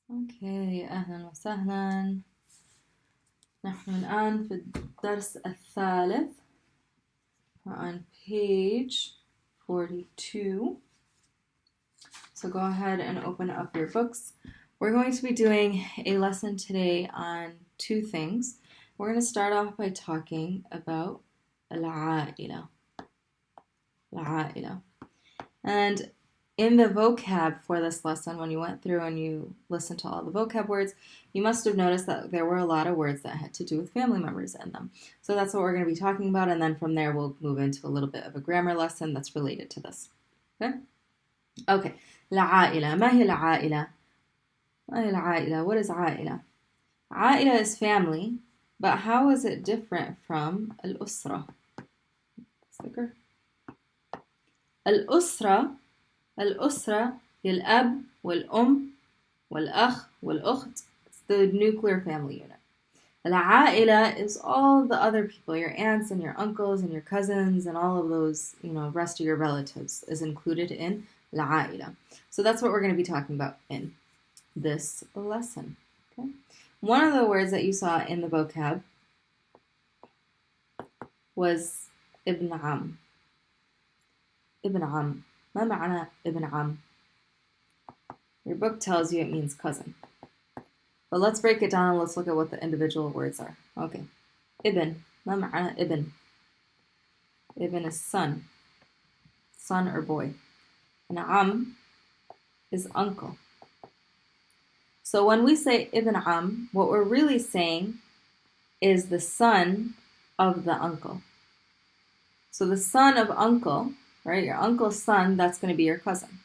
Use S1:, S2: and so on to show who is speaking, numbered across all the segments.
S1: اوكي، اهلا وسهلا. نحن الآن في الدرس الثالث on page 42. So go ahead and open up your books. We're going to be doing a lesson today on two things. We're going to start off by talking about العائلة. العائلة. And in the vocab for this lesson, when you went through and you listened to all the vocab words, you must have noticed that there were a lot of words that had to do with family members in them. So that's what we're going to be talking about, and then from there we'll move into a little bit of a grammar lesson that's related to this. Okay? Okay. العائلة. ما هي العائلة? ما هي العائلة? What is عائلة? عائلة is family, but how is it different from الأسرة? Sticker. الأسرة هي الأب والأم والأخ والأخت. It's the nuclear family unit. العائلة is all the other people, your aunts and your uncles and your cousins and all of those, rest of your relatives is included in العائلة. So that's what we're going to be talking about in this lesson. Okay? One of the words that you saw in the vocab was ابن عم. ابن عم. ما معنى ابن عم? Your book tells you it means cousin. But let's break it down and let's look at what the individual words are. Okay. Ibn. ما معنى ibn? Ibn is son. Son or boy. And am is uncle. So when we say ibn am, what we're really saying is the son of the uncle. So the son of uncle, right? Your uncle's son, that's going to be your cousin.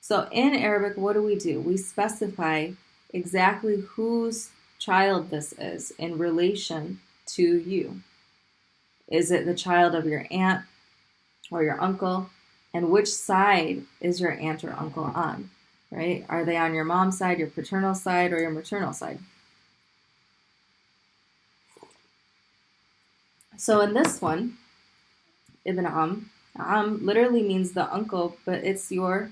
S1: So in Arabic, what do? We specify exactly whose child this is in relation to you. Is it the child of your aunt or your uncle? And which side is your aunt or uncle on, right? Are they on your mom's side, your paternal side, or your maternal side? So in this one, Ibn Am literally means the uncle, but it's your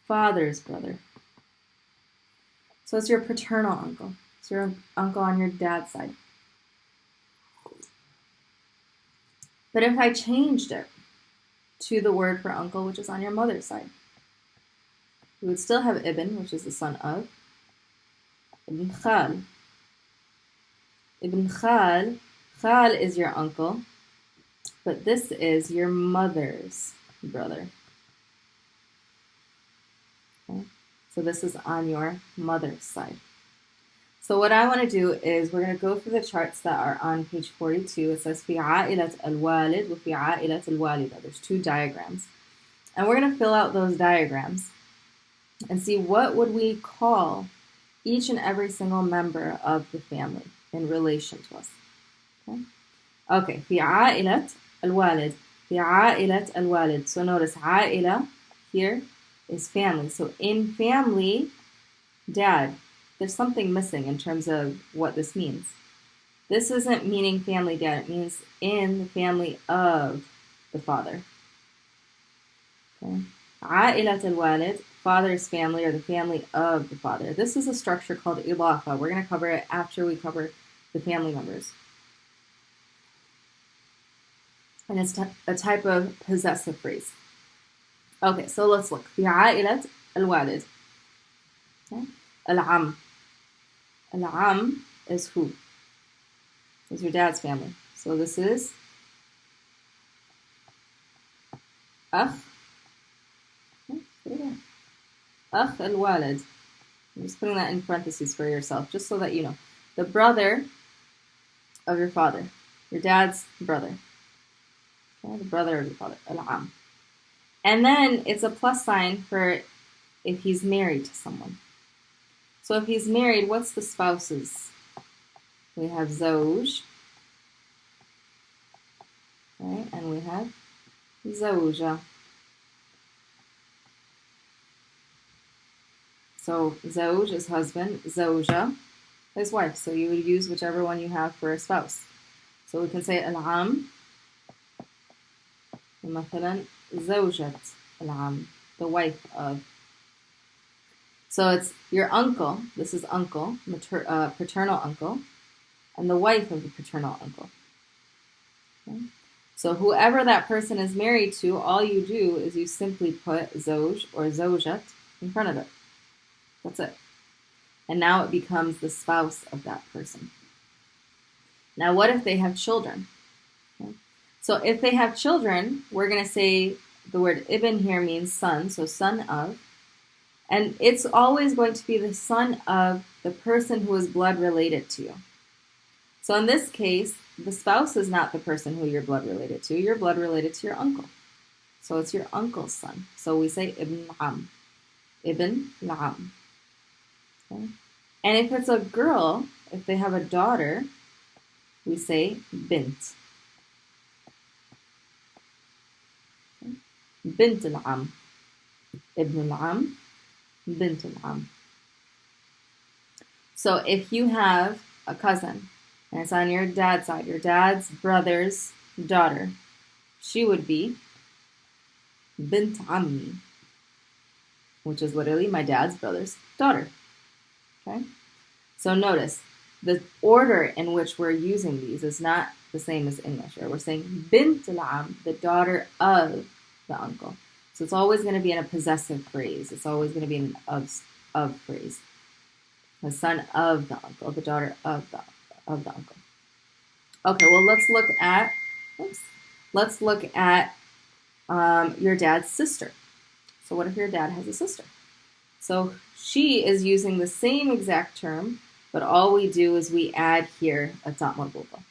S1: father's brother. So it's your paternal uncle. It's your uncle on your dad's side. But if I changed it to the word for uncle, which is on your mother's side, we would still have Ibn, which is the son of. Ibn Khal. Ibn Khal. Khal is your uncle, but this is your mother's brother. Okay? So this is on your mother's side. So what I want to do is we're going to go through the charts that are on page 42. It says في عائلة الوالد وفي عائلة الوالدة. There's two diagrams. And we're going to fill out those diagrams and see what would we call each and every single member of the family in relation to us. Okay. في عائلة الوالد. في عائلة الوالد. So notice عائلة here is family. So in family, dad. There's something missing in terms of what this means. This isn't meaning family dad. It means in the family of the father. Okay. عائلة الوالد, father's family or the family of the father. This is a structure called إضافة. We're going to cover it after we cover the family members. And it's a type of possessive phrase. Okay, so let's look. في عائلة الوالد. Okay. العم. العم is who? Is your dad's family. So this is أخ. أخ الوالد. I'm just putting that in parentheses for yourself, just so that you know. The brother of your father. Your dad's brother. Okay, the brother of your father. العم. And then it's a plus sign for if he's married to someone. So if he's married, what's the spouses? We have زوج. Right? And we have زوجة. So زوج is husband, زوجة is wife. So you would use whichever one you have for a spouse. So we can say العم. مثلا زوجة العم, the wife of So it's your uncle, this is uncle, paternal uncle, and the wife of the paternal uncle. Okay? So whoever that person is married to, all you do is you simply put zoj or zojat in front of it. That's it. And now it becomes the spouse of that person. Now what if they have children? Okay? So if they have children, we're going to say the word ibn here means son, so son of. And it's always going to be the son of the person who is blood related to you. So in this case, the spouse is not the person who you're blood related to. You're blood related to your uncle. So it's your uncle's son. So we say ibn am. Ibn la'am. Okay? And if it's a girl, if they have a daughter, we say bint. Okay? Bint al-am. Ibn al-am. Bint al-am. So if you have a cousin, and it's on your dad's side, your dad's brother's daughter, she would be bint ammi, which is literally my dad's brother's daughter. Okay? So notice, the order in which we're using these is not the same as English. Right? We're saying bint al-am, the daughter of the uncle. So it's always going to be in a possessive phrase. It's always going to be in an of phrase. The son of the uncle, the daughter of the uncle. Okay, well let's look at your dad's sister. So what if your dad has a sister? So she is using the same exact term, but all we do is we add here a ta marbuta.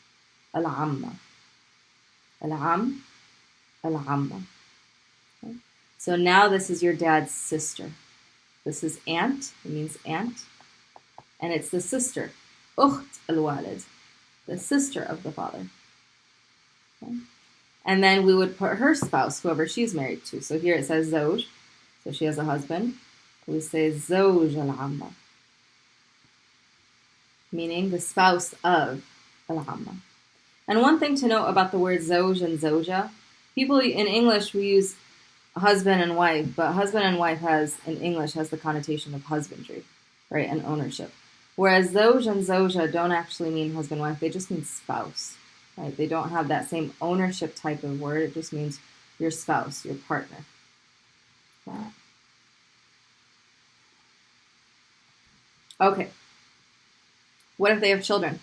S1: Al-amma. Al-am. Al-amma. Okay. So now this is your dad's sister. This is aunt. It means aunt. And it's the sister. Ukht al-walid. The sister of the father. Okay. And then we would put her spouse, whoever she's married to. So here it says zoj. So she has a husband. We say zoj al-amma. Meaning the spouse of al-amma. And one thing to note about the word zoj and zoja, people in English we use husband and wife, but husband and wife in English has the connotation of husbandry, right, and ownership. Whereas zoj and zoja don't actually mean husband-wife, they just mean spouse, right? They don't have that same ownership type of word, it just means your spouse, your partner. Okay. What if they have children?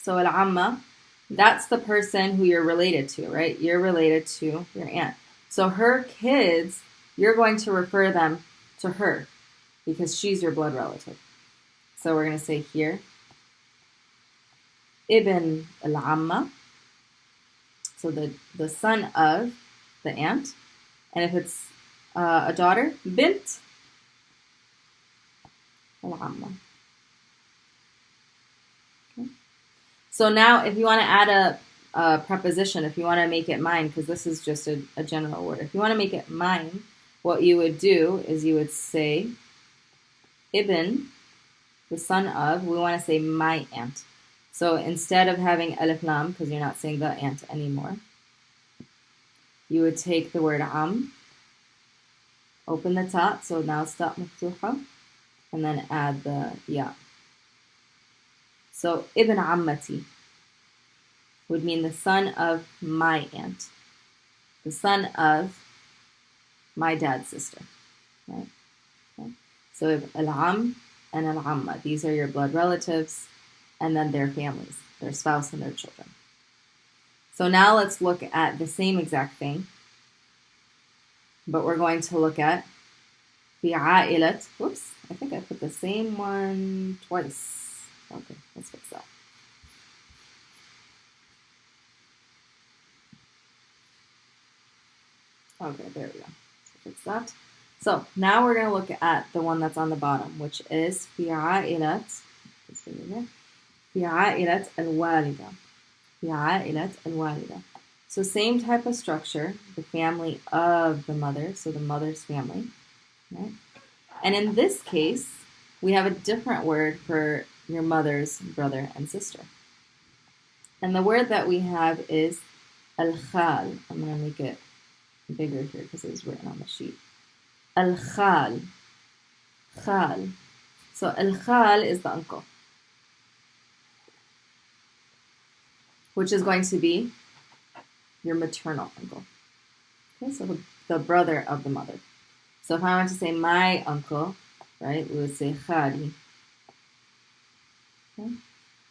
S1: So al-amma, that's the person who you're related to, right? You're related to your aunt. So her kids, you're going to refer them to her because she's your blood relative. So we're going to say here, ibn al-amma, so the son of the aunt. And if it's a daughter, bint al-amma. Okay. So now if you want to add a preposition, if you want to make it mine, because this is just a general word. If you want to make it mine, what you would do is you would say ibn, the son of, we want to say my aunt. So instead of having alif lam, because you're not saying the aunt anymore, you would take the word am, open the ta, so now it's ta maftuha, and then add the ya. So ibn ammati would mean the son of my aunt, the son of my dad's sister. Right? Okay. So if al-am and al-amma, these are your blood relatives, and then their families, their spouse and their children. So now let's look at the same exact thing, but we're going to look at the عائلة. Whoops, I think I put the same one twice. Okay, let's fix that. Okay, there we go. So fix that. So now we're going to look at the one that's on the bottom, which is في عائلة. في عائلة الوالدة. في عائلة الوالدة. So same type of structure, the family of the mother, so the mother's family. Right? And in this case, we have a different word for your mother's brother and sister. And the word that we have is al-khal. I'm going to make it bigger here because it was written on the sheet. Al-khal. khal. So al-khal is the uncle, which is going to be your maternal uncle. Okay, so the brother of the mother. So if I want to say my uncle, right, we would say khali. Okay?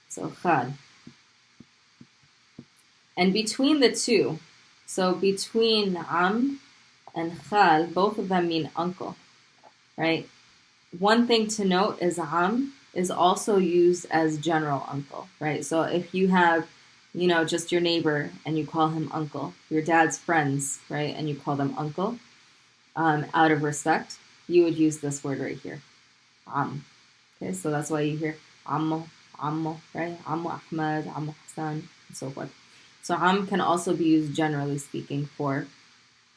S1: So khal. And between the two, so between am and khal, both of them mean uncle, right? One thing to note is am is also used as general uncle, right? So if you have, just your neighbor and you call him uncle, your dad's friends, right, and you call them uncle, out of respect, you would use this word right here, am. Okay, so that's why you hear ammo, right? Ammo Ahmad, ammo Hassan, and so forth. So am can also be used generally speaking for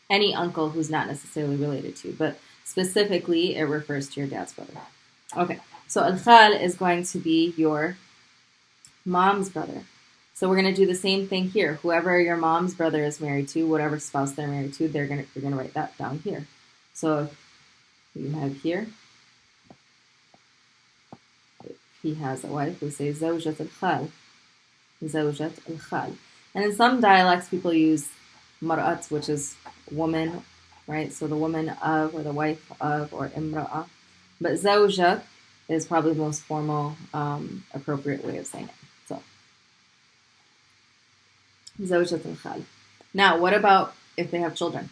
S1: any uncle who's not necessarily related to, but specifically it refers to your dad's brother. Okay, so al-khal is going to be your mom's brother. So we're going to do the same thing here. Whoever your mom's brother is married to, whatever spouse they're married to, you're going to write that down here. So you have here, if he has a wife, we say zawjat al-khal. Zawjat al-khal. And in some dialects, people use mar'at, which is woman, right? So the woman of, or the wife of, or imra'a. But zawjat is probably the most formal, appropriate way of saying it. So, zawjat al-khal. Now, what about if they have children?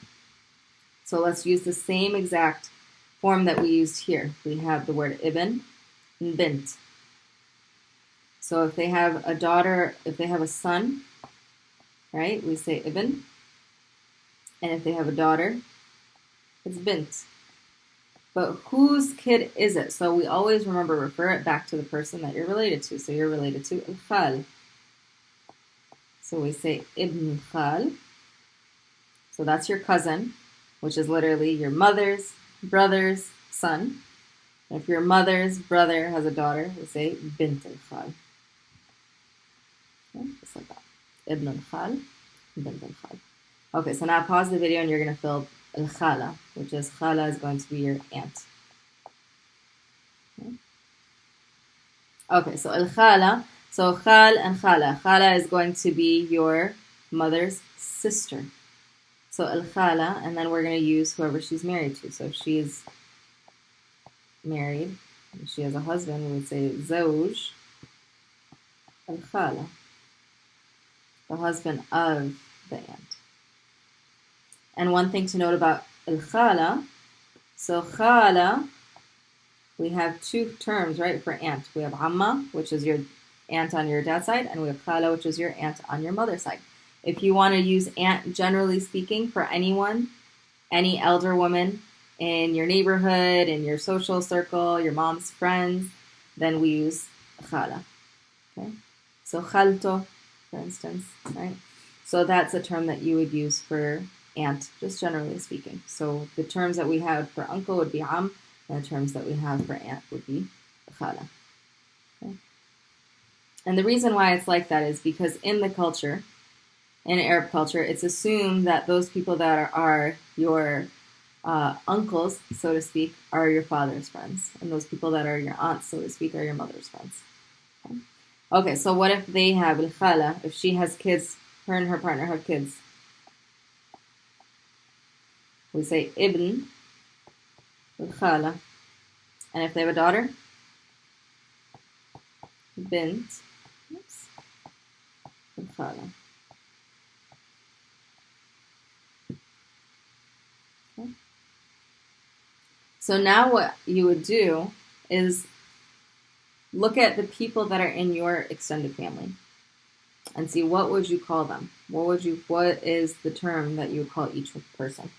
S1: So let's use the same exact form that we used here. We have the word ibn and bint. So if they have a daughter, if they have a son, right, we say ibn. And if they have a daughter, it's bint. But whose kid is it? So we always refer it back to the person that you're related to. So you're related to al-khal. So we say ibn khal. So that's your cousin, which is literally your mother's brother's son. And if your mother's brother has a daughter, we say bint al-khal. Okay, just like that. Ibn al-khal, bint al-khal. Okay, so now pause the video and you're going to fill al-khala, which is khala is going to be your aunt. Okay, so al-khala, so khal and khala. Khala is going to be your mother's sister. So al-khala, and then we're going to use whoever she's married to. So if she's married, and she has a husband, we would say zawj al-khala, the husband of the aunt. And one thing to note about al-khala, so khala, we have two terms, right, for aunt. We have amma, which is your aunt on your dad's side, and we have khala, which is your aunt on your mother's side. If you want to use aunt, generally speaking, for anyone, any elder woman in your neighborhood, in your social circle, your mom's friends, then we use khala. Okay, so khalto, for instance, right? So that's a term that you would use for aunt, just generally speaking. So the terms that we have for uncle would be am, and the terms that we have for aunt would be khala. Okay? And the reason why it's like that is because in the culture, in Arab culture, it's assumed that those people that are your uncles, so to speak, are your father's friends. And those people that are your aunts, so to speak, are your mother's friends. Okay, so what if they have al-khala, if she has kids, her and her partner have kids? We say ibn al-khala. And if they have a daughter? Bint al-khala. Okay. So now what you would do is look at the people that are in your extended family and see what would you call them? What is the term that you would call each person?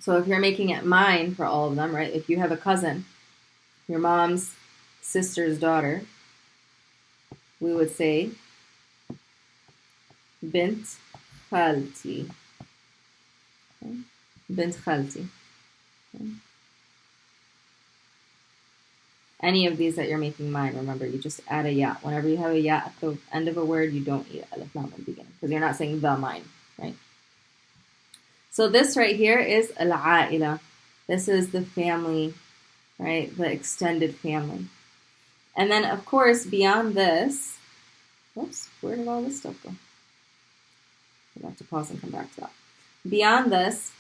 S1: So if you're making it mine for all of them, right? If you have a cousin, your mom's sister's daughter, we would say bint khalti. Okay? Bint khalti. Okay? Any of these that you're making mine, remember, you just add a ya. Whenever you have a ya at the end of a word, you don't eat alif lam at the beginning because you're not saying the mine, right? So this right here is al-Aila. This is the family, right? The extended family. And then, of course, beyond this, whoops, where did all this stuff go? I'll have to pause and come back to that. Beyond this,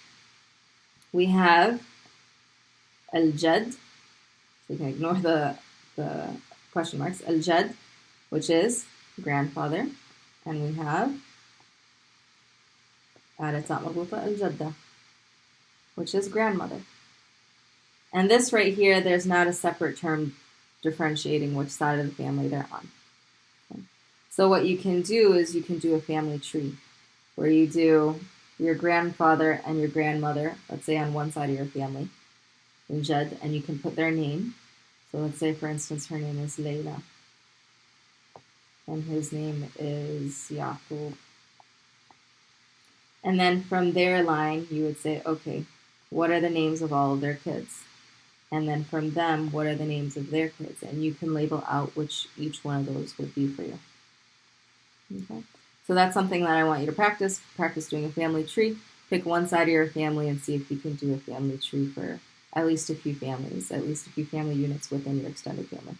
S1: we have al-jad. So you can ignore the question marks. Al-jad, which is grandfather. And we have al-jadda, which is grandmother. And this right here, there's not a separate term differentiating which side of the family they're on. Okay. So what you can do is you can do a family tree where you do your grandfather and your grandmother, let's say on one side of your family, in Jed, and you can put their name. So let's say, for instance, her name is Layla, and his name is Yaqub. And then from their line, you would say, okay, what are the names of all of their kids? And then from them, what are the names of their kids? And you can label out which each one of those would be for you. Okay. So that's something that I want you to practice. Practice doing a family tree. Pick one side of your family and see if you can do a family tree for at least a few families, at least a few family units within your extended family.